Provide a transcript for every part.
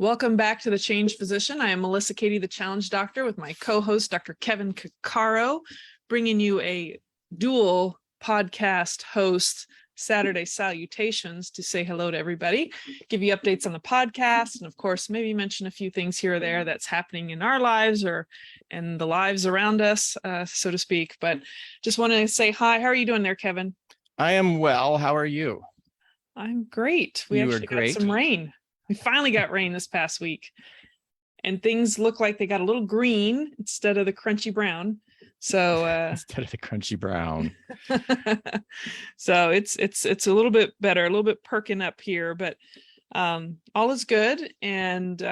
Welcome back to The Change Physician. I am Melissa Katie, the Challenge Doctor, with my co-host, Dr. Kevin Cuccaro, bringing you a dual podcast host, Saturday Salutations, to say hello to everybody, give you updates on the podcast, and of course, maybe mention a few things here or there that's happening in our lives or in the lives around us, so to speak. But just want to say hi. How are you doing there, Kevin? I am well. How are you? I'm great. We actually got some rain. We finally got rain this past week, and things look like they got a little green instead of the crunchy brown. So instead of the crunchy brown. So it's a little bit better, a little bit perking up here, but all is good. And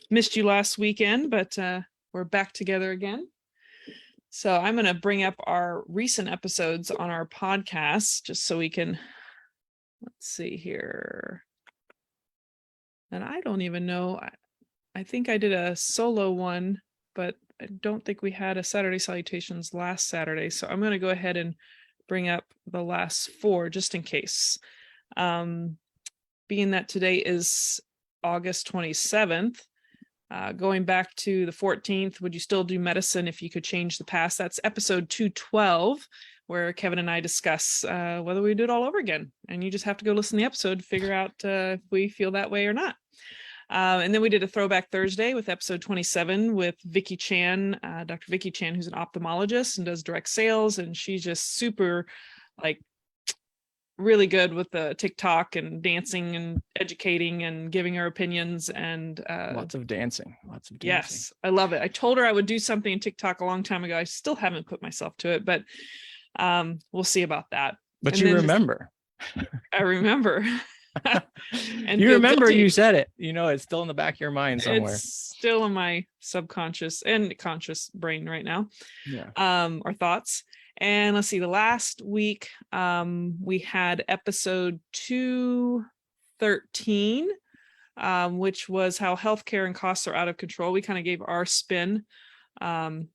missed you last weekend, but we're back together again. So I'm going to bring up our recent episodes on our podcast just so we can, let's see here. And I don't even know. I think I did a solo one, but I don't think we had a Saturday Salutations last Saturday. So I'm going to go ahead and bring up the last four just in case. Being that today is August 27th, going back to the 14th, would you still do medicine if you could change the past? That's episode 212, where Kevin and I discuss whether we do it all over again. And you just have to go listen to the episode to figure out if we feel that way or not. And then we did a Throwback Thursday with episode 27 with Vicki Chan, Dr. Vicki Chan, who's an ophthalmologist and does direct sales. And she's just super, really good with the TikTok and dancing and educating and giving her opinions. And lots of dancing. Yes, I love it. I told her I would do something in TikTok a long time ago. I still haven't put myself to it, but we'll see about that. But and you remember. I remember. And you remember guilty. You said it, it's still in the back of your mind somewhere. It's still in my subconscious and conscious brain right now. Or thoughts. And let's see, the last week we had episode 213, which was how healthcare and costs are out of control. We kind of gave our spin, pardon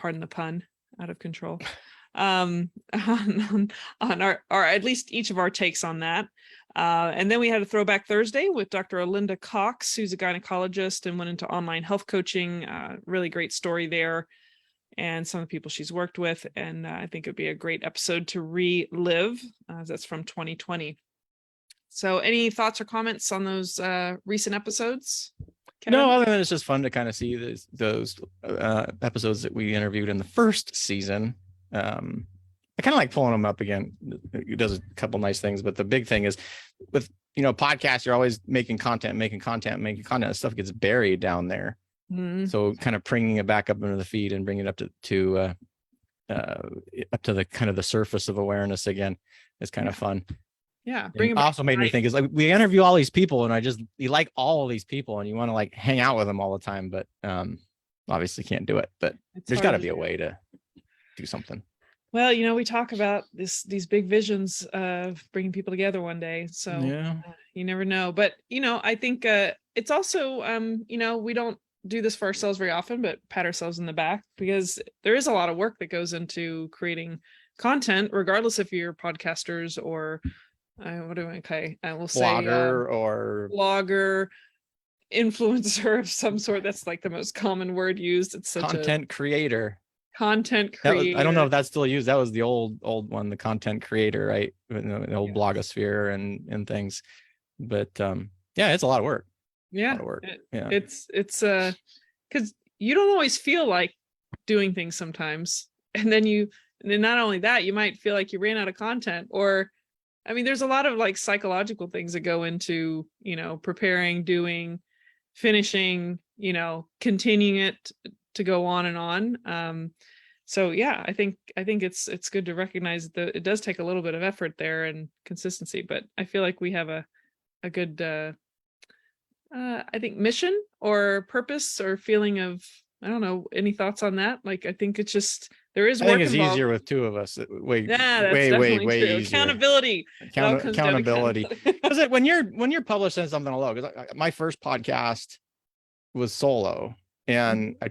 the pun, out of control, on our, or at least each of our takes on that. And then we had a Throwback Thursday with Dr. Alinda Cox, who's a gynecologist and went into online health coaching. Really great story there, and some of the people she's worked with. And I think it'd be a great episode to relive. That's from 2020. So any thoughts or comments on those recent episodes, Kevin? No, other than it's just fun to kind of see those episodes that we interviewed in the first season. I kind of like pulling them up again. It does a couple nice things, but the big thing is with, podcasts, you're always making content. Stuff gets buried down there. Mm-hmm. So kind of bringing it back up into the feed and bringing it up to the kind of the surface of awareness again is kind of fun. Yeah. It also made me think is like, we interview all these people and you like all of these people and you want to hang out with them all the time, but obviously can't do it, but there's got to be a way to do something. Well, we talk about these big visions of bringing people together one day. So yeah. You never know. But, I think it's also, we don't do this for ourselves very often, but pat ourselves in the back because there is a lot of work that goes into creating content, regardless if you're podcasters or I will say blogger, influencer of some sort. That's like the most common word used. It's such content creator. Content creator. I don't know if that's still used. That was the old one, the content creator, right? The old blogosphere and things. But yeah, it's a lot of work. Yeah, it's because you don't always feel like doing things sometimes, and then not only that, you might feel like you ran out of content, or there's a lot of psychological things that go into preparing, doing, finishing, continuing it to go on and on. So yeah, I think it's good to recognize that it does take a little bit of effort there and consistency, but I feel like we have a good I think mission or purpose or feeling of, I don't know, any thoughts on that? I think it's just, there is work I think it's involved. Easier with two of us. Way true. Easier. Accountability. Accountability. Because when you're publishing something alone, because my first podcast was solo. And I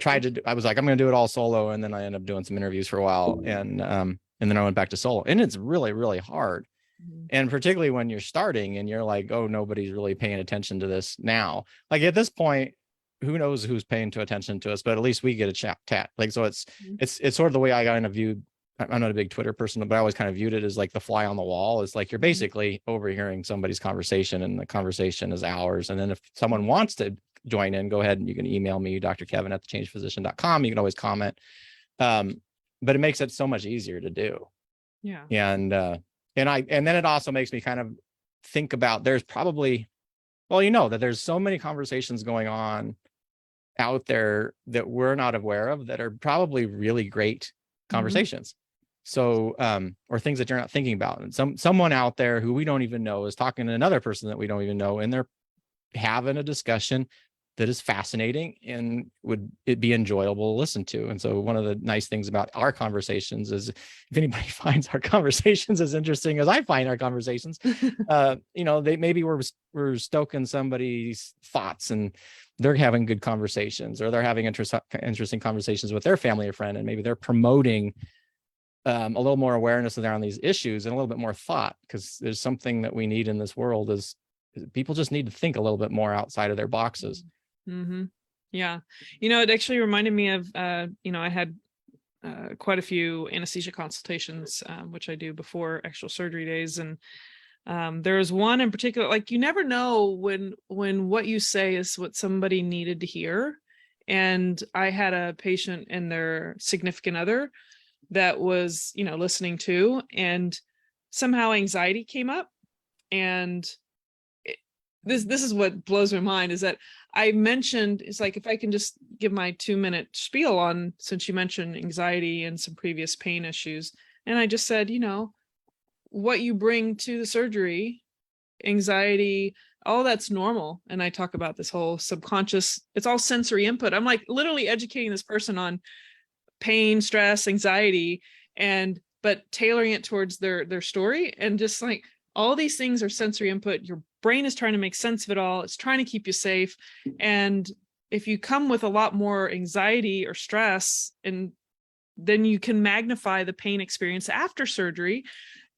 was like, I'm going to do it all solo. And then I ended up doing some interviews for a while. And then I went back to solo. And it's really, really hard. Mhm. And particularly when you're starting and you're like, oh, nobody's really paying attention to this now. Like at this point, who knows who's paying attention to us, but at least we get a chat. Like, so Mhm. it's sort of the way I kind of viewed. I'm not a big Twitter person, but I always kind of viewed it as like the fly on the wall. Is like you're basically overhearing somebody's conversation, and the conversation is ours. And then if someone wants to join in, go ahead and you can email me, drkevin@thechangedphysician.com. You can always comment. But it makes it so much easier to do. Yeah. And then it also makes me kind of think about, there's probably, well, that there's so many conversations going on out there that we're not aware of that are probably really great conversations. So, or things that you're not thinking about. And someone out there who we don't even know is talking to another person that we don't even know, and they're having a discussion that is fascinating and would it be enjoyable to listen to. And so one of the nice things about our conversations is, if anybody finds our conversations as interesting as I find our conversations, they maybe we're stoking somebody's thoughts and they're having good conversations, or they're having interesting conversations with their family or friend, and maybe they're promoting a little more awareness around these issues and a little bit more thought, because there's something that we need in this world is people just need to think a little bit more outside of their boxes. Mm-hmm. Yeah. It actually reminded me of, I had quite a few anesthesia consultations, which I do before actual surgery days. And there was one in particular, like, you never know when what you say is what somebody needed to hear. And I had a patient and their significant other that was, listening to, and somehow anxiety came up. And this is what blows my mind, is that I mentioned, it's like, if I can just give my 2-minute spiel on, since you mentioned anxiety and some previous pain issues. And I just said, what you bring to the surgery, anxiety, all that's normal. And I talk about this whole subconscious, it's all sensory input. I'm like literally educating this person on pain, stress, anxiety, but tailoring it towards their story. And just like, all these things are sensory input. Your brain is trying to make sense of it all. It's trying to keep you safe. And if you come with a lot more anxiety or stress, and then you can magnify the pain experience after surgery.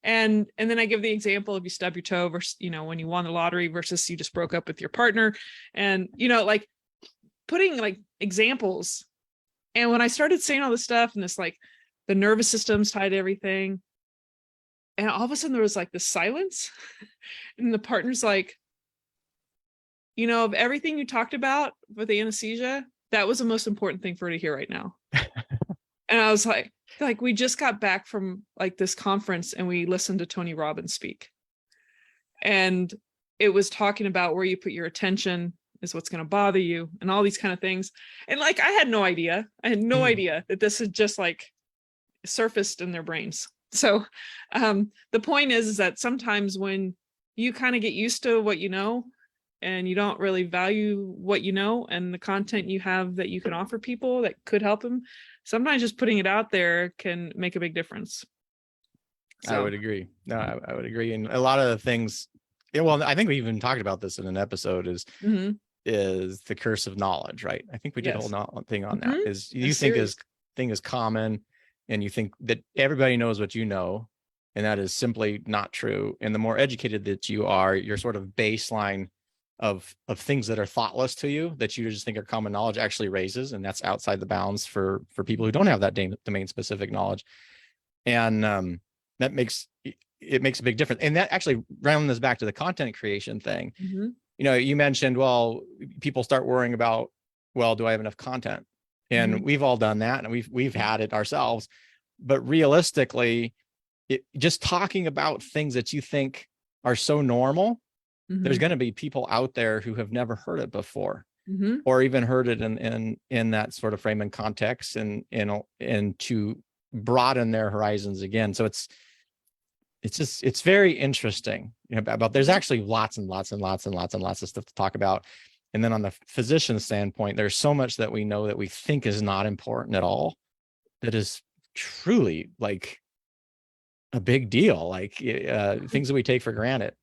And then I give the example of, you stub your toe versus, when you won the lottery versus you just broke up with your partner, and, like putting like examples. And when I started saying all this stuff, and this, like, the nervous system's tied to everything, and all of a sudden there was like this silence, and the partner's like, of everything you talked about with the anesthesia, that was the most important thing for her to hear right now. And I was like, we just got back from like this conference and we listened to Tony Robbins speak. And it was talking about where you put your attention is what's going to bother you, and all these kind of things. And like, I had no idea that this had just like surfaced in their brains. So the point is that sometimes when you kind of get used to what you know, and you don't really value what you know and the content you have that you can offer people that could help them, sometimes just putting it out there can make a big difference. So. I would agree. No, I would agree. And a lot of the things, well, I think we even talked about this in an episode, is the curse of knowledge, right? I think we did a whole thing on that. Is you think thing is common, and you think that everybody knows what you know, and that is simply not true. And the more educated that you are, your sort of baseline of things that are thoughtless to you, that you just think are common knowledge, actually raises, and that's outside the bounds for people who don't have that domain specific knowledge. And that makes a big difference. And that actually rounding this back to the content creation thing. You mentioned, well, people start worrying about, well, do I have enough content? And we've all done that, and we've had it ourselves. But realistically, just talking about things that you think are so normal, there's going to be people out there who have never heard it before, or even heard it in that sort of frame and context, and to broaden their horizons again. So it's very interesting, about, there's actually lots and lots and lots and lots and lots of stuff to talk about. And then on the physician standpoint, there's so much that we know that we think is not important at all, that is truly like a big deal, like things that we take for granted.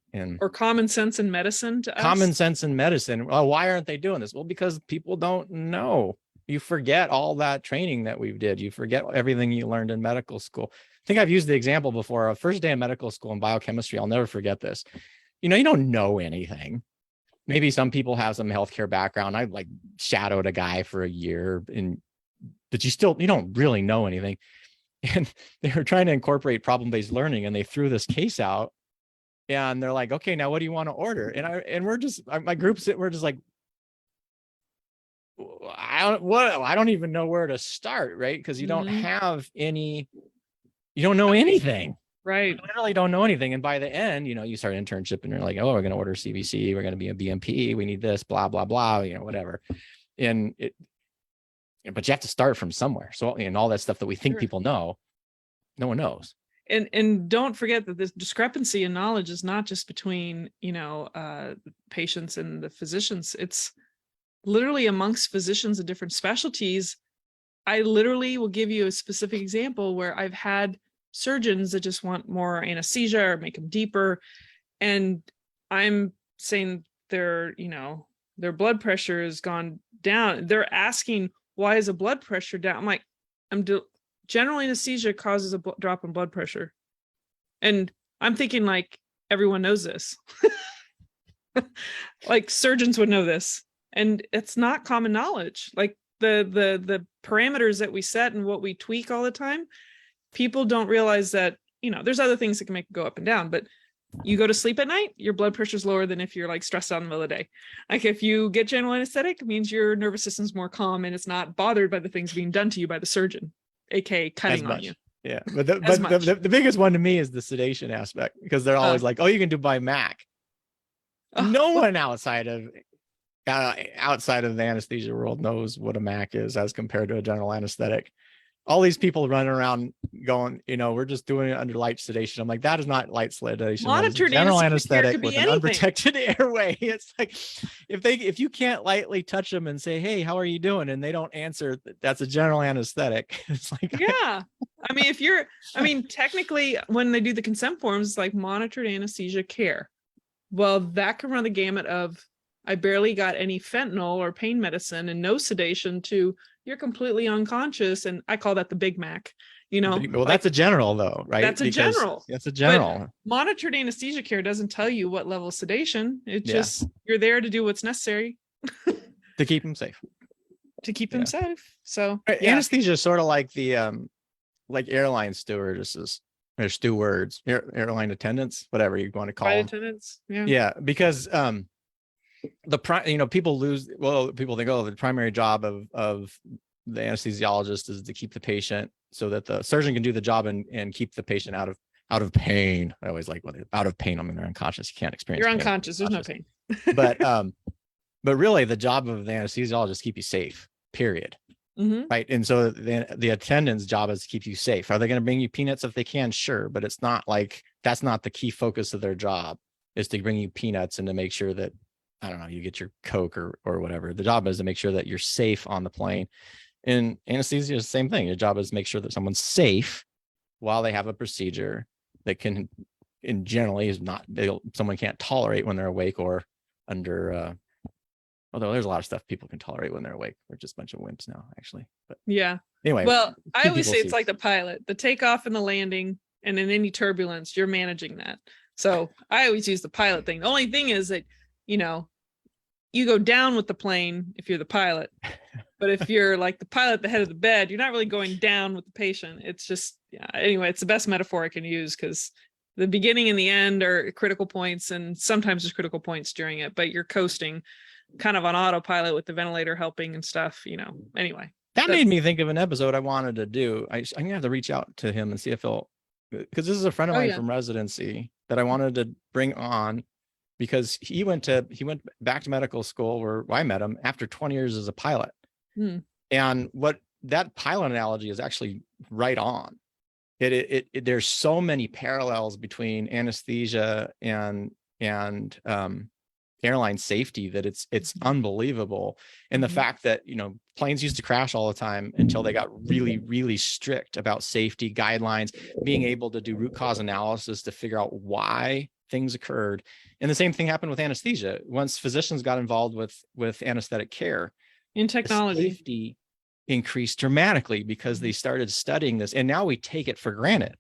Or common sense in medicine to us. Common sense in medicine. Well, why aren't they doing this? Well, because people don't know. You forget all that training that we did. You forget everything you learned in medical school. think I've used the example before. Our first day of medical school in biochemistry, I'll never forget this. You don't know anything. Maybe some people have some healthcare background. I like shadowed a guy for a year, but you don't really know anything. And they were trying to incorporate problem-based learning, and they threw this case out, and they're like, okay, now what do you want to order? And my groups, we're just like, I don't even know where to start, right? Because you don't have any, you don't know anything. Right. You literally don't know anything. And by the end, you start an internship and you're like, oh, we're going to order CBC. We're going to be a BMP. We need this, blah, blah, blah, whatever. But you have to start from somewhere. So, and all that stuff that we think people know, no one knows. And don't forget that this discrepancy in knowledge is not just between, patients and the physicians. It's literally amongst physicians of different specialties. I literally will give you a specific example where I've had surgeons that just want more anesthesia or make them deeper. And I'm saying their blood pressure has gone down. They're asking, why is the blood pressure down? I'm like, general anesthesia causes a drop in blood pressure. And I'm thinking like, everyone knows this. Like surgeons would know this. And it's not common knowledge. Like the parameters that we set and what we tweak all the time, people don't realize that, there's other things that can make it go up and down, but you go to sleep at night, your blood pressure is lower than if you're like stressed out in the middle of the day. Like if you get general anesthetic, it means your nervous system's more calm and it's not bothered by the things being done to you by the surgeon, aka cutting on you. Yeah. But the biggest one to me is the sedation aspect, because they're always like, oh, you can do by MAC. No one outside of the anesthesia world knows what a MAC is as compared to a general anesthetic. All these people running around going, we're just doing it under light sedation. I'm like, that is not light sedation. Monitored general anesthetic with an unprotected airway. It's like, if you can't lightly touch them and say, hey, how are you doing? And they don't answer, that's a general anesthetic. It's like, yeah. I mean, technically when they do the consent forms, it's like monitored anesthesia care. Well, that can run the gamut of, I barely got any fentanyl or pain medicine and no sedation, to you're completely unconscious. And I call that the Big Mac, Well, that's a general though, right? That's a general. That's a general. But monitored anesthesia care doesn't tell you what level of sedation. It's just, you're there to do what's necessary. To keep them safe. Safe. So anesthesia is sort of like the, like airline stewardesses or stewards, airline attendants, whatever you want to call them. Attendants. Yeah. Because, people think, oh, the primary job of the anesthesiologist is to keep the patient so that the surgeon can do the job and keep the patient out of pain. I always like, out of pain, I mean, they're unconscious. You can't experience You're pain. unconscious. There's no pain. but really the job of the anesthesiologist is keep you safe, period. Right. And so the attendant's job is to keep you safe. Are they going to bring you peanuts if they can? Sure. But it's not like, that's not the key focus of their job, is to bring you peanuts and to make sure that, I don't know, you get your Coke or whatever. The job is to make sure that you're safe on the plane. In anesthesia is the same thing. Your job is to make sure that someone's safe while they have a procedure that can, and generally is not, someone can't tolerate when they're awake or under, although there's a lot of stuff people can tolerate when they're awake. We're just a bunch of wimps now, actually. But yeah. Anyway. Well, I always say it's like the pilot, the takeoff and the landing, and in any turbulence, you're managing that. So I always use the pilot thing. The only thing is that, you go down with the plane if you're the pilot, but if you're like the pilot at the head of the bed, you're not really going down with the patient. It's just, anyway, it's the best metaphor I can use, because the beginning and the end are critical points, and sometimes there's critical points during it, but you're coasting kind of on autopilot with the ventilator helping and stuff, anyway. That made me think of an episode I wanted to do. I'm gonna have to reach out to him and see if he'll, because this is a friend of mine from residency that I wanted to bring on, because he went back to medical school where I met him after 20 years as a pilot. And what that pilot analogy is actually right on. There's so many parallels between anesthesia and airline safety that it's unbelievable. And the fact that, planes used to crash all the time until they got really, really strict about safety guidelines, being able to do root cause analysis to figure out why things occurred. And the same thing happened with anesthesia. Once physicians got involved with anesthetic care, in technology, safety increased dramatically because they started studying this. And now we take it for granted.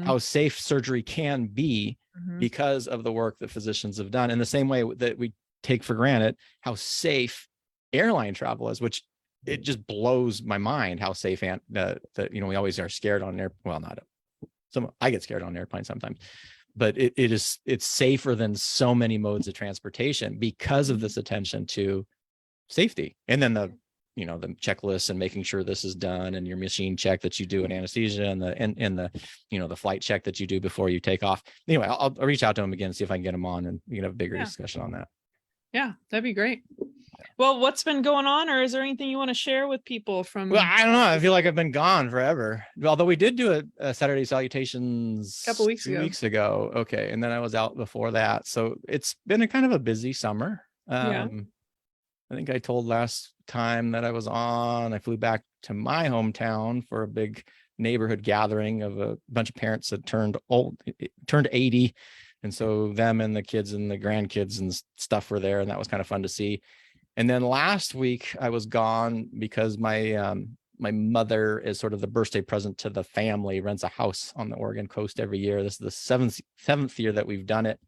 how safe surgery can be because of the work that physicians have done, in the same way that we take for granted how safe airline travel is, which it just blows my mind how safe that we always are scared on air. Well, not some. I get scared on airplanes sometimes, but it's safer than so many modes of transportation because of this attention to safety. And then the checklists and making sure this is done, and your machine check that you do in anesthesia, and the flight check that you do before you take off. Anyway, I'll reach out to them again, see if I can get them on, and we can have a bigger discussion on that. Yeah, that'd be great. Well, what's been going on, or is there anything you want to share with people from? Well, I don't know. I feel like I've been gone forever. Although we did do a Saturday Salutations a couple weeks 2 weeks ago. Okay. And then I was out before that. So it's been a kind of a busy summer. I think I told last time that I was on, I flew back to my hometown for a big neighborhood gathering of a bunch of parents that turned 80. And so them and the kids and the grandkids and stuff were there. And that was kind of fun to see. And then last week I was gone because my mother is sort of the birthday present to the family, rents a house on the Oregon coast every year. This is the seventh year that we've done it.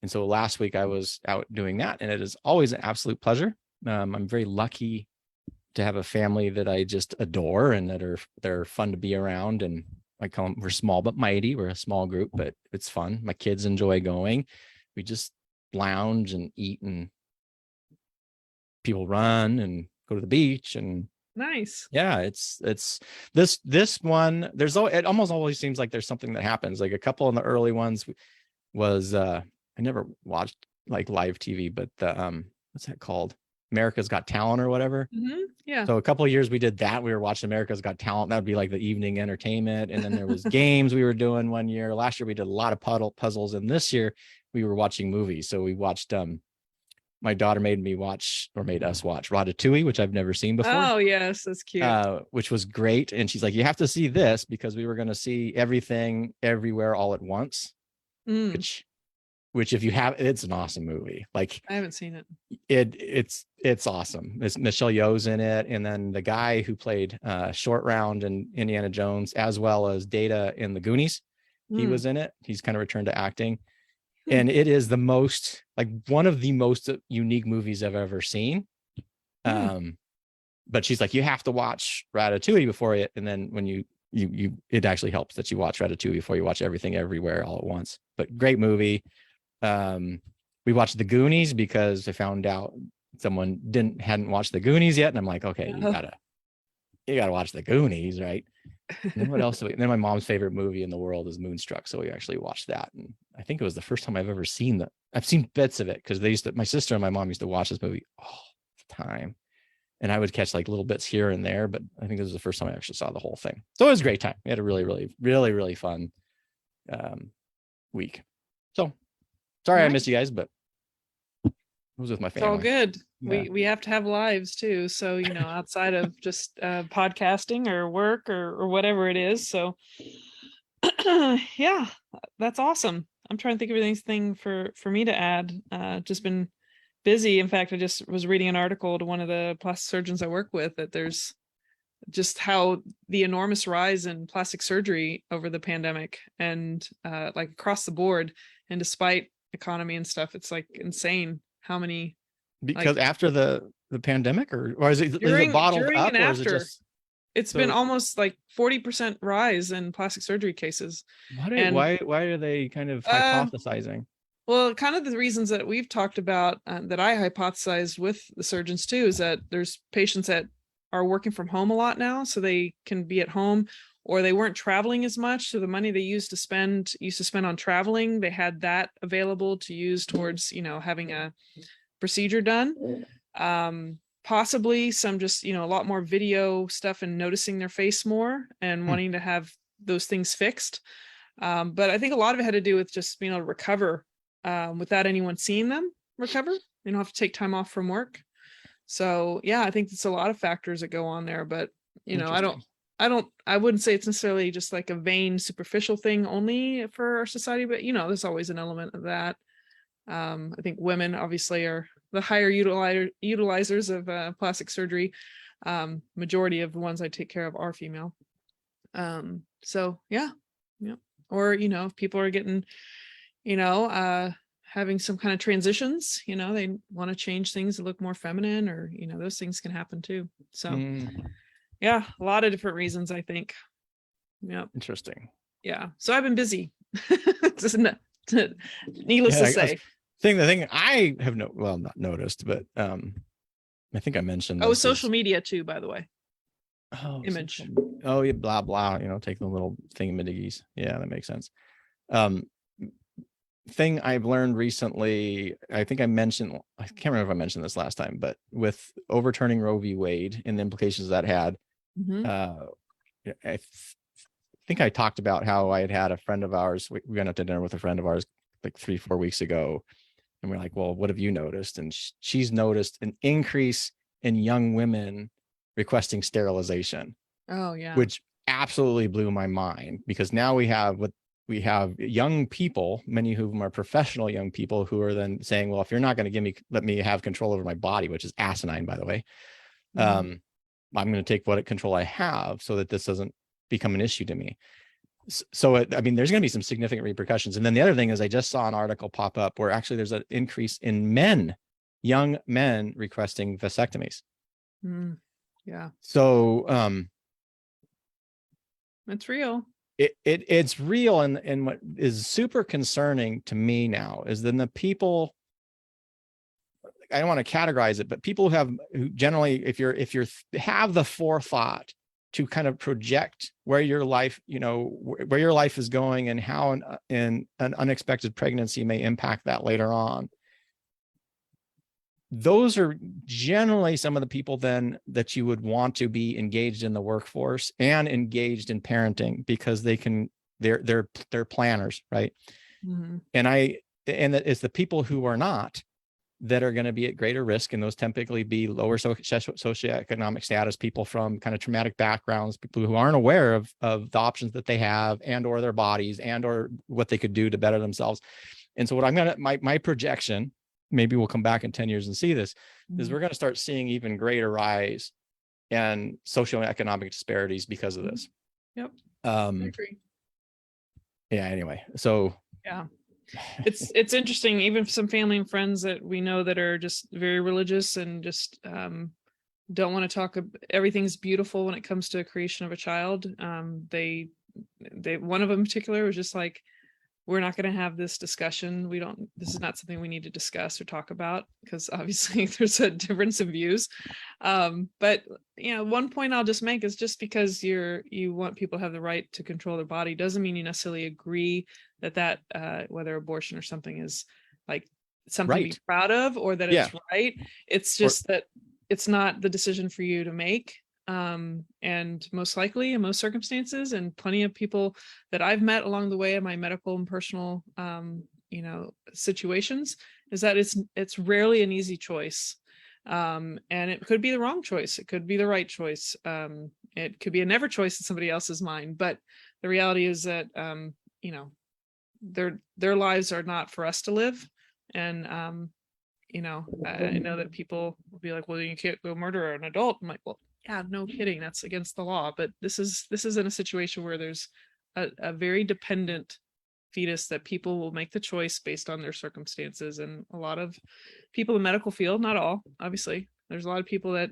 And so last week I was out doing that, and it is always an absolute pleasure. I'm very lucky to have a family that I just adore and they're fun to be around. And I call them, we're small but mighty. We're a small group, but it's fun. My kids enjoy going. We just lounge and eat, and people run and go to the beach. And nice. Yeah, it's this one. It almost always seems like there's something that happens. Like a couple of the early ones was I never watched like live TV, but the what's that called? America's Got Talent or whatever. Yeah. So a couple of years we did that. We were watching America's Got Talent. That would be like the evening entertainment. And then there was games we were doing one year. Last year we did a lot of puzzles, and this year we were watching movies. So we watched my daughter made us watch Ratatouille, which I've never seen before. Oh yes, that's cute. Which was great. And she's like, you have to see this because we were going to see everything everywhere all at once. Which if you have, it's an awesome movie. Like I haven't seen it. It's awesome. It's Michelle Yeoh's in it, and then the guy who played Short Round in Indiana Jones, as well as Data in the Goonies, he was in it. He's kind of returned to acting, and it is one of the most unique movies I've ever seen. But she's like, you have to watch Ratatouille before it, and then when you it actually helps that you watch Ratatouille before you watch everything everywhere all at once. But great movie. We watched the Goonies because I found out someone hadn't watched the Goonies yet, and I'm like, okay, you gotta watch the Goonies, right? And then what else? Then my mom's favorite movie in the world is Moonstruck, so we actually watched that, and I think it was the first time I've ever seen that. I've seen bits of it because my sister and my mom used to watch this movie all the time, and I would catch like little bits here and there, but I think this was the first time I actually saw the whole thing. So it was a great time. We had a really, really, really, really fun week. So sorry I missed you guys, but I was with my family. It's all good. Yeah. We have to have lives too. So, outside of just podcasting or work or whatever it is. So yeah, that's awesome. I'm trying to think of anything for me to add. Just been busy. In fact, I just was reading an article to one of the plastic surgeons I work with that there's just how the enormous rise in plastic surgery over the pandemic and like across the board. And despite economy and stuff, it's like insane how many. Because after the pandemic, or is it bottled up, or is it just? It's been almost like 40% rise in plastic surgery cases. Why are they kind of hypothesizing? Well, kind of the reasons that we've talked about that I hypothesized with the surgeons too is that there's patients that are working from home a lot now, so they can be at home, or they weren't traveling as much. So the money they used to spend on traveling, they had that available to use towards, having a procedure done. Possibly some just, a lot more video stuff and noticing their face more and wanting to have those things fixed. But I think a lot of it had to do with just being able to recover without anyone seeing them recover. They don't have to take time off from work. So yeah, I think it's a lot of factors that go on there, but I wouldn't say it's necessarily just like a vain, superficial thing only for our society, but there's always an element of that. I think women obviously are the higher utilizers of plastic surgery. Majority of the ones I take care of are female. So yeah. or, if people are getting, having some kind of transitions, they want to change things to look more feminine, or, those things can happen too. So yeah, a lot of different reasons, I think. Yep. Interesting. Yeah. So I've been busy. Needless to say. The thing I have not noticed, but I think I mentioned this social media too, by the way. Image. Yeah, blah blah, take the little thingamajiggies. Yeah, that makes sense. Thing I've learned recently, I think I can't remember if I mentioned this last time, but with overturning Roe v. Wade and the implications that had, I think I talked about how I had a friend of ours. We went out to dinner with a friend of ours like 3-4 weeks ago, and we're like, well, what have you noticed? And she's noticed an increase in young women requesting sterilization. Oh yeah. Which absolutely blew my mind, because now we have young people, many of whom are professional young people, who are then saying, well, if you're not going to let me have control over my body, which is asinine, by the way, I'm going to take what control I have so that this doesn't become an issue to me. So, there's going to be some significant repercussions. And then the other thing is, I just saw an article pop up where actually there's an increase in young men requesting vasectomies. Yeah. So, it's real. It's real. And what is super concerning to me now is then the people, I don't want to categorize it, but people who generally, if you have the forethought to kind of project where your life, where your life is going, and how an unexpected pregnancy may impact that later on. Those are generally some of the people then that you would want to be engaged in the workforce and engaged in parenting, because they're planners, right? And it's the people who are not that are going to be at greater risk, and those typically be lower socioeconomic status, people from kind of traumatic backgrounds, people who aren't aware of the options that they have, and or their bodies, and or what they could do to better themselves. And so what my projection, maybe we'll come back in 10 years and see this, is we're going to start seeing even greater rise in socioeconomic disparities because of this. Yep. I agree. Yeah. Anyway, so yeah, it's interesting. Even some family and friends that we know that are just very religious and just don't want to talk. Everything's beautiful when it comes to a creation of a child. They one of them in particular was just like, we're not going to have this discussion. This is not something we need to discuss or talk about, because obviously there's a difference of views. But one point I'll just make is, just because you want people to have the right to control their body doesn't mean you necessarily agree that whether abortion or something is like something to be proud of, or that it's right. It's just that it's not the decision for you to make. And most likely in most circumstances, and plenty of people that I've met along the way in my medical and personal situations, is that it's rarely an easy choice. And it could be the wrong choice, it could be the right choice, it could be a never choice in somebody else's mind. But the reality is that their lives are not for us to live. And I know that people will be like, well, you can't go murder an adult. I'm like, well, yeah, no kidding, that's against the law. But this is in a situation where there's a very dependent fetus that people will make the choice based on their circumstances. And a lot of people in the medical field, not all, obviously, there's a lot of people that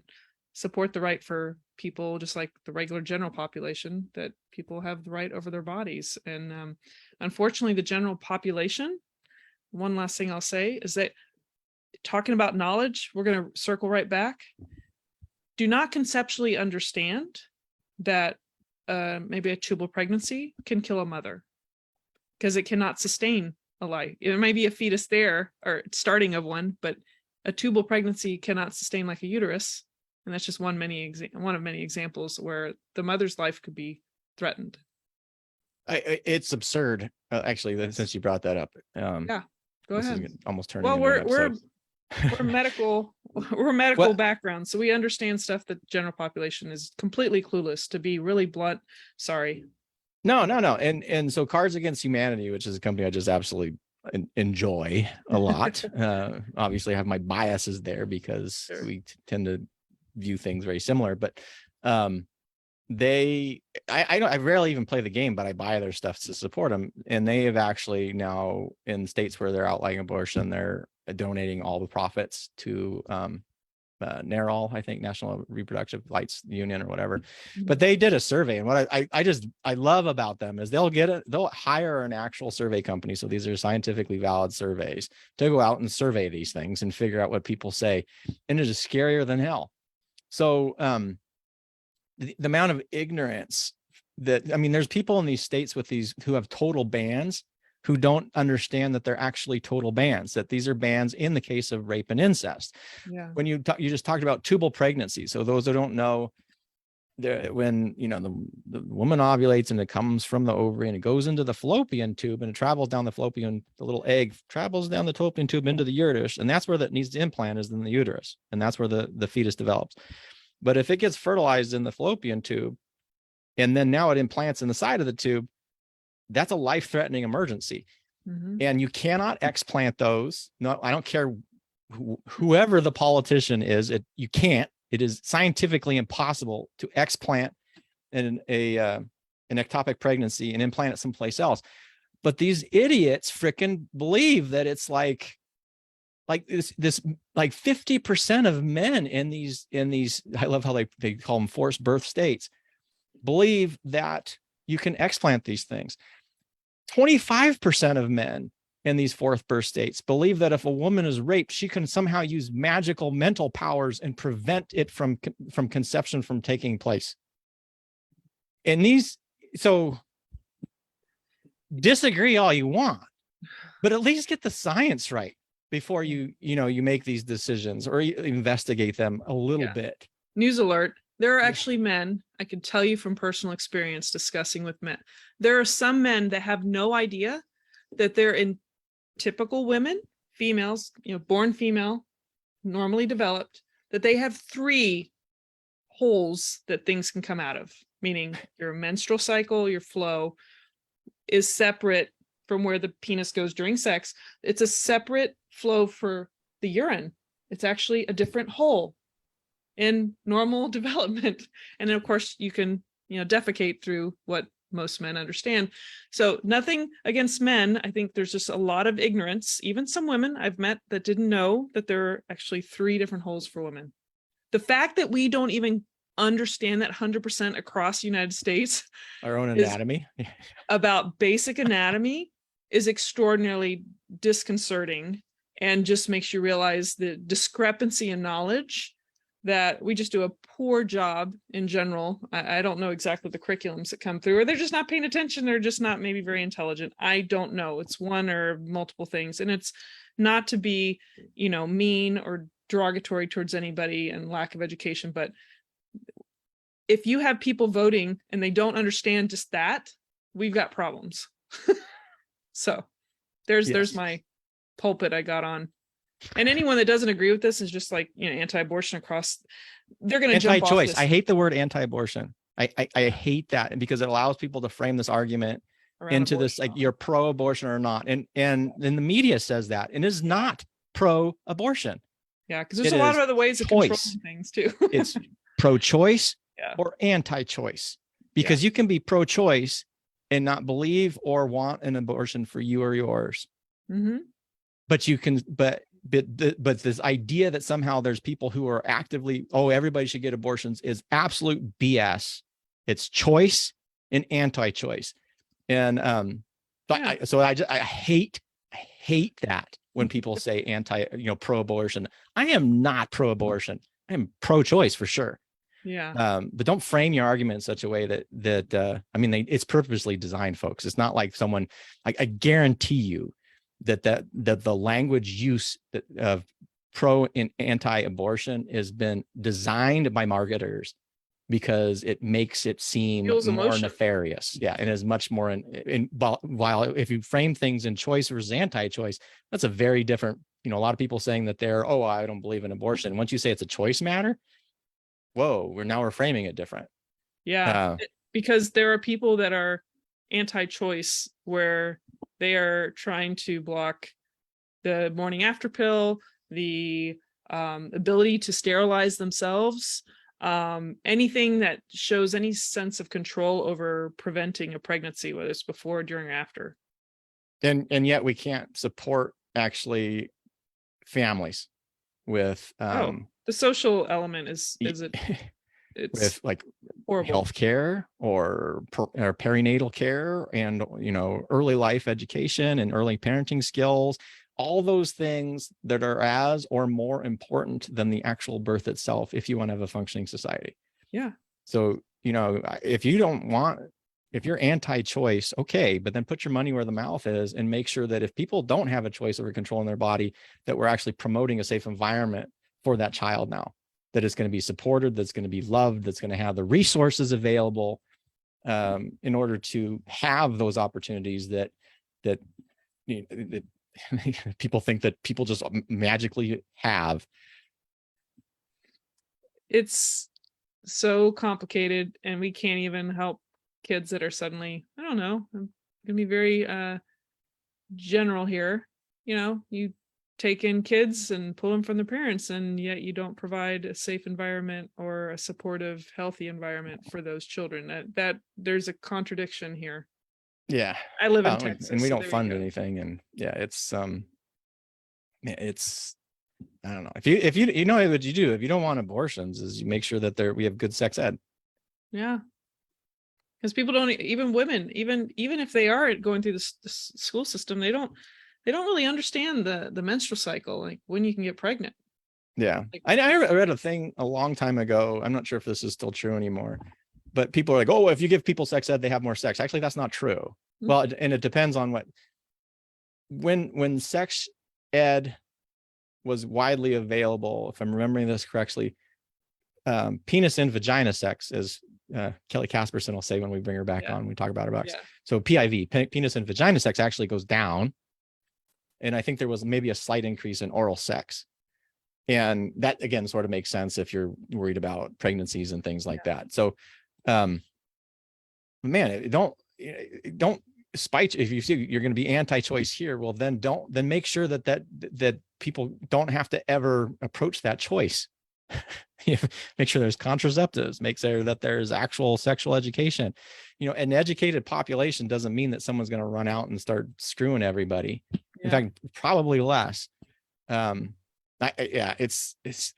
support the right for people, just like the regular general population, that people have the right over their bodies. And unfortunately, the general population, one last thing I'll say is that, talking about knowledge, we're going to circle right back, do not conceptually understand that maybe a tubal pregnancy can kill a mother, because it cannot sustain a life. There may be a fetus there, or starting of one, but a tubal pregnancy cannot sustain like a uterus. And that's just one of many examples where the mother's life could be threatened. It's absurd, actually, since you brought that up. Yeah, go ahead. Almost turning. Well, we're medical background, so we understand stuff that general population is completely clueless, to be really blunt. Sorry. No. And so Cards Against Humanity, which is a company I just absolutely enjoy a lot. Obviously I have my biases there, because we tend to view things very similar, but I rarely even play the game, but I buy their stuff to support them. And they have actually now, in states where they're outlawing abortion, they're donating all the profits to NARAL, I think, National Reproductive Rights Union or whatever. But they did a survey, and what I love about them is they'll hire an actual survey company. So these are scientifically valid surveys to go out and survey these things and figure out what people say, and it is scarier than hell. So the amount of ignorance that, I mean, there's people in these states with these who have total bans who don't understand that they're actually total bans, that these are bans in the case of rape and incest. Yeah. When you just talked about tubal pregnancy. So those who don't know, when the woman ovulates and it comes from the ovary and it goes into the fallopian tube and it travels down the little egg travels down the fallopian tube into the uterus, and that's where that needs to implant, is in the uterus, and that's where the fetus develops. But if it gets fertilized in the fallopian tube and then now it implants in the side of the tube, that's a life-threatening emergency. And you cannot explant those. No, I don't care whoever the politician is, you can't. It is scientifically impossible to explant an ectopic pregnancy and implant it someplace else. But these idiots freaking believe that it's like this like 50% of men in these, I love how they call them forced birth states, believe that you can explant these things. 25% of men in these forced birth states believe that if a woman is raped, she can somehow use magical mental powers and prevent it from conception from taking place. And so disagree all you want, but at least get the science right before you make these decisions, or you investigate them a little bit. News alert. There are actually men, I can tell you from personal experience discussing with men, there are some men that have no idea that they're in typical women, females, born female, normally developed, that they have 3 holes that things can come out of, meaning your menstrual cycle, your flow is separate from where the penis goes during sex. It's a separate flow for the urine. It's actually a different hole in normal development. And then of course you can, defecate through what most men understand. So nothing against men. I think there's just a lot of ignorance. Even some women I've met that didn't know that there are actually 3 different holes for women. The fact that we don't even understand that 100% across the United States, our own anatomy, about basic anatomy, is extraordinarily disconcerting, and just makes you realize the discrepancy in knowledge, that we just do a poor job in general. I don't know exactly the curriculums that come through, or they're just not paying attention. They're just not maybe very intelligent. I don't know. It's one or multiple things. And it's not to be, mean or derogatory towards anybody and lack of education. But if you have people voting and they don't understand just that, we've got problems. So there's my pulpit I got on. And anyone that doesn't agree with this is just like, anti-abortion across, they're going to jump off anti-choice. this. I hate the word anti-abortion. I hate that, because it allows people to frame this argument into abortion. This, like, you're pro-abortion or not. And then the media says that, and is not pro-abortion. Yeah, because there's a lot of other ways of controlling things too. It's pro-choice or anti-choice, because you can be pro-choice and not believe or want an abortion for you or yours. But you can, but this idea that somehow there's people who are actively, everybody should get abortions, is absolute BS. It's choice and anti-choice. And I hate that when people say pro-abortion. I am not pro-abortion. I am pro-choice for sure. Yeah. But don't frame your argument in such a way that it's purposely designed, folks. It's not like someone, I guarantee you that the language use of pro and anti-abortion has been designed by marketers, because it makes it seem more nefarious. Yeah. And is much more while if you frame things in choice versus anti-choice, that's a very different, a lot of people saying that I don't believe in abortion. Once you say it's a choice matter, we're framing it different. Yeah. Because there are people that are anti-choice, where they are trying to block the morning after pill, the ability to sterilize themselves, anything that shows any sense of control over preventing a pregnancy, whether it's before, during, or after. And yet we can't support actually families with The social element is it it's with like horrible. healthcare or perinatal care, and early life education and early parenting skills, all those things that are as or more important than the actual birth itself if you want to have a functioning society. Yeah. So if you're anti-choice, okay, but then put your money where the mouth is and make sure that if people don't have a choice over controlling their body, that we're actually promoting a safe environment for that child now, that it's going to be supported, that's going to be loved, that's going to have the resources available in order to have those opportunities that people think that people just magically have. It's so complicated, and we can't even help kids that are suddenly, I don't know, I'm gonna be very general here. You take in kids and pull them from their parents, and yet you don't provide a safe environment or a supportive, healthy environment for those children. That there's a contradiction here. Yeah. I live in Texas, and we so don't there you fund go. anything, and yeah, it's I don't know. If you know what you do if you don't want abortions is you make sure that we have good sex ed. Yeah, because people don't, even women, even if they are going through the school system, they don't really understand the menstrual cycle, like when you can get pregnant. Yeah. Like, I read a thing a long time ago. I'm not sure if this is still true anymore, but people are like, oh, if you give people sex ed, they have more sex. Actually, that's not true. Well, and it depends on when sex ed was widely available, if I'm remembering this correctly, penis and vagina sex, as Kelly Casperson will say when we bring her back on, we talk about her box. Yeah. So PIV, penis and vagina sex, actually goes down. And I think there was maybe a slight increase in oral sex. And that, again, sort of makes sense if you're worried about pregnancies and things like that. So, man, don't spite. If you see you're going to be anti-choice here, well, then make sure that people don't have to ever approach that choice. Make sure there's contraceptives, make sure that there's actual sexual education. An educated population doesn't mean that someone's going to run out and start screwing everybody. In fact, probably less. It's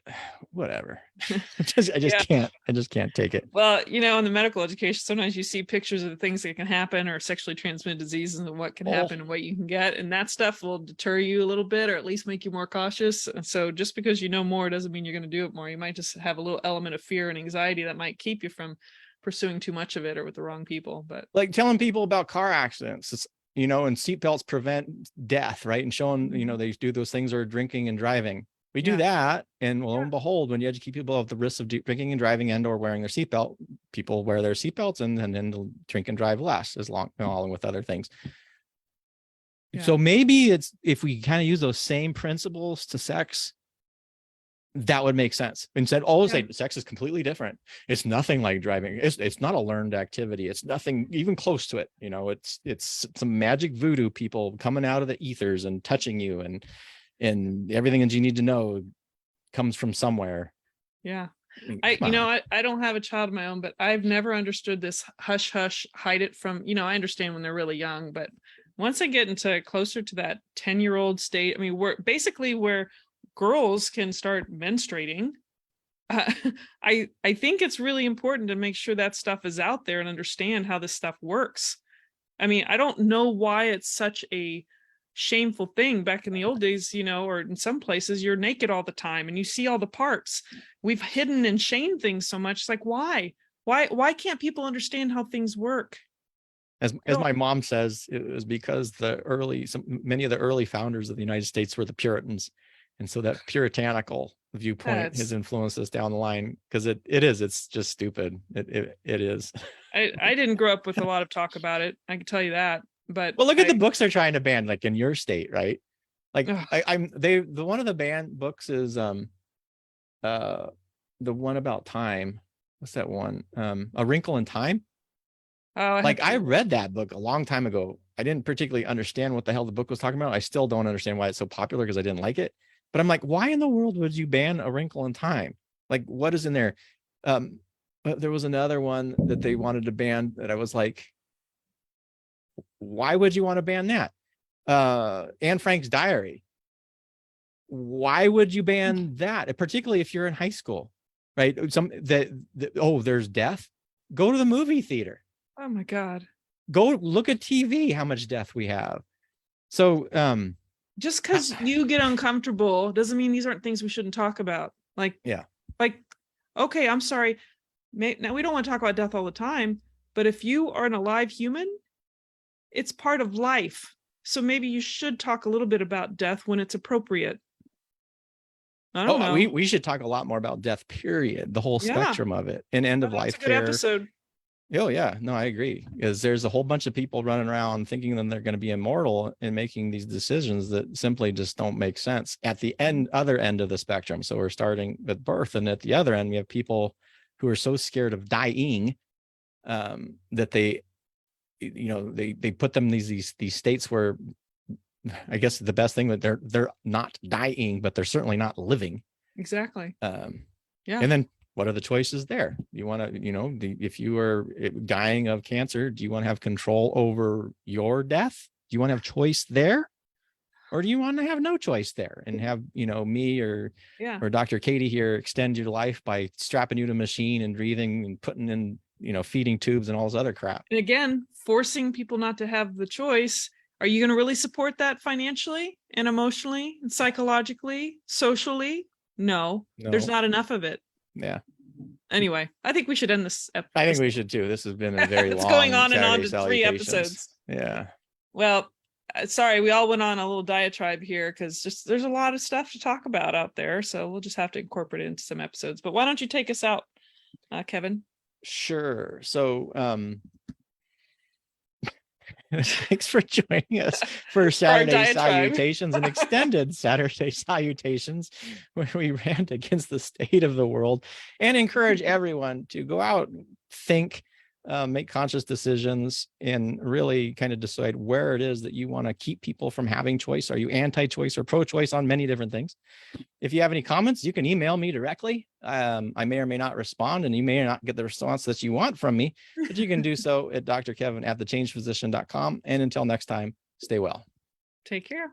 whatever. I just can't take it. Well, in the medical education, sometimes you see pictures of the things that can happen, or sexually transmitted diseases, and what can happen and what you can get, and that stuff will deter you a little bit, or at least make you more cautious. And so just because you know more doesn't mean you're going to do it more. You might just have a little element of fear and anxiety that might keep you from pursuing too much of it, or with the wrong people. But like telling people about car accidents, and seatbelts prevent death, right? And showing, they do those things, or drinking and driving. We do that, and lo and behold, when you educate people of the risks of drinking and driving and or wearing their seatbelt, people wear their seatbelts and then they'll drink and drive less, along with other things. Yeah. So maybe if we kind of use those same principles to sex, that would make sense. Instead, say sex is completely different. It's nothing like driving. It's not a learned activity. It's nothing even close to it. It's some magic voodoo people coming out of the ethers and touching you, and everything that you need to know comes from somewhere. Yeah. I don't have a child of my own, but I've never understood this hush hush, hide it from, I understand when they're really young, but once I get into closer to that 10-year-old state, where girls can start menstruating, I think it's really important to make sure that stuff is out there and understand how this stuff works. I don't know why it's such a shameful thing. Back in the old days, or in some places, you're naked all the time and you see all the parts. We've hidden and shamed things so much. It's like, why can't people understand how things work? As my mom says, it was because many of the early founders of the United States were the Puritans, and so that puritanical viewpoint has influenced us down the line, because it's just stupid. It is. I didn't grow up with a lot of talk about it, I can tell you that. But look at the books they're trying to ban, like in your state, right? Like one of the banned books is the one about time. What's that one? A Wrinkle in Time. Oh, I read that book a long time ago. I didn't particularly understand what the hell the book was talking about. I still don't understand why it's so popular, because I didn't like it. But I'm like, why in the world would you ban A Wrinkle in Time? Like, what is in there? But there was another one that they wanted to ban that I was like, why would you want to ban that? Anne Frank's diary. Why would you ban that? Particularly if you're in high school, right? There's death. Go to the movie theater. Oh my God. Go look at TV, how much death we have. So just because you get uncomfortable doesn't mean these aren't things we shouldn't talk about. Like, yeah. Like, okay, I'm sorry. Now we don't want to talk about death all the time, but if you are an alive human, it's part of life. So maybe you should talk a little bit about death when it's appropriate. I don't know. We should talk a lot more about death, period. The whole spectrum of it, and end of life care. Episode. Oh yeah, no, I agree. Because there's a whole bunch of people running around thinking that they're going to be immortal and making these decisions that simply just don't make sense at the other end of the spectrum. So we're starting with birth, and at the other end, we have people who are so scared of dying that they put them in these states where, I guess the best thing that they're not dying, but they're certainly not living. Exactly. Yeah. And then what are the choices there? You want to, if you are dying of cancer, do you want to have control over your death? Do you want to have choice there? Or do you want to have no choice there and have, me or Dr. Katie here extend your life by strapping you to a machine and breathing and putting in, feeding tubes and all this other crap? And again, forcing people not to have the choice. Are you going to really support that financially and emotionally and psychologically, socially? No, there's not enough of it. Yeah. Anyway, I think we should end this episode. I think we should too. This has been a very it's long going on Saturday and on to Salutations. 3 episodes. Yeah. Well, sorry, we all went on a little diatribe here because there's a lot of stuff to talk about out there. So we'll just have to incorporate it into some episodes. But why don't you take us out, Kevin? Sure. So thanks for joining us for Saturday Salutations, an extended Saturday Salutations, where we rant against the state of the world and encourage everyone to go out, think, make conscious decisions, and really kind of decide where it is that you want to keep people from having choice. Are you anti-choice or pro-choice on many different things? If you have any comments, you can email me directly. I may or may not respond, and you may not get the response that you want from me, but you can do so at drkevin@thechangedphysician.com. And until next time, stay well. Take care.